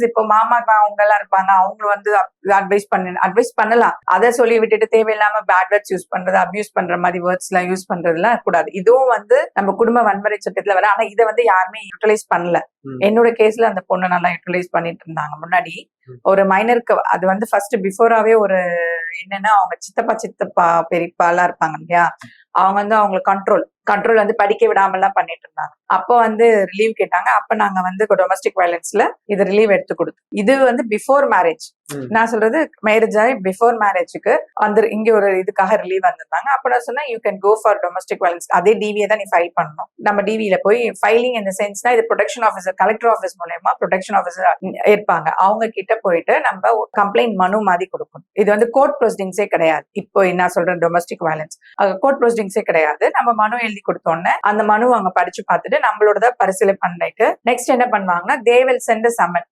இப்போ மாமா அவங்க எல்லாம் இருப்பாங்க, அவங்க வந்து அட்வைஸ் பண்ணலாம். அதை சொல்லி விட்டுட்டு தேவையில்லாம பேட் வேர்ட்ஸ் யூஸ் பண்றது, அபியூஸ் பண்ற மாதிரி வேர்ட்ஸ் எல்லாம் யூஸ் பண்றதுலாம் கூடாது. இதுவும் வந்து நம்ம குடும்ப வன்முறை சட்டத்துல வர. ஆனா இதை வந்து யாருமே யூட்டிலைஸ் பண்ணல. என்னோட கேஸ்ல அந்த பொண்ணு நல்லா யூட்டிலைஸ் பண்ணிட்டு இருந்தாங்க. முன்னாடி ஒரு மைனருக்கு அது வந்து ஃபர்ஸ்ட் பிஃபோராவே ஒரு என்னன்னா, அவங்க சித்தப்பா பெரியப்பா எல்லாம் இருப்பாங்க இல்லையா, அவங்க வந்து அவங்களுக்கு கண்ட்ரோல் வந்து படிக்க விடாம எல்லாம் பண்ணிட்டு இருந்தாங்க. அப்போ வந்து ரிலீவ் கேட்டாங்க. அப்ப நாங்க வந்து டொமஸ்டிக் வயலன்ஸ்ல இது ரிலீவ் எடுத்து கொடுத்தோம். இது வந்து பிஃபோர் மேரேஜ். நான் சொல்றது மேரேஜ் ஆகி பிஃபோர் மேரேஜுக்கு வந்து இங்க ஒரு இதுக்காக ரிலீவ் வந்திருந்தாங்க. அப்ப நான் சொன்னேன், you can go for domestic violence. அதே டிவியை தான் நீ ஃபைல் பண்ணணும். நம்ம டிவியில போய் ஃபைலிங் இந்த சென்ஸ்னா, இது ப்ரொடெக்ஷன் ஆஃபீஸர், கலெக்டர் ஆஃபீஸ் மூலமா ப்ரொடெக்ஷன் ஆஃபீஸர் இருப்பாங்க. அவங்க கிட்ட போயிட்டு நம்ம கம்ப்ளைண்ட் மனு மாதிரி கொடுக்கணும். இது வந்து கோர்ட் ப்ரொசீடிங்ஸே கிடையாது. இப்போ நான் சொல்றேன் டொமஸ்டிக் வயலன்ஸ் கோர்ட் ப்ரொசீடிங்ஸே கிடையாது. நம்ம மனு எழுதி கொடுத்தோன்னே அந்த மனு அவங்க படிச்சு பார்த்துட்டு நம்மளோட பரிசீலனை பண்ணிட்டு நெக்ஸ்ட் என்ன பண்ணுவாங்கன்னா, தே வில் சென்ட் சம்மன்.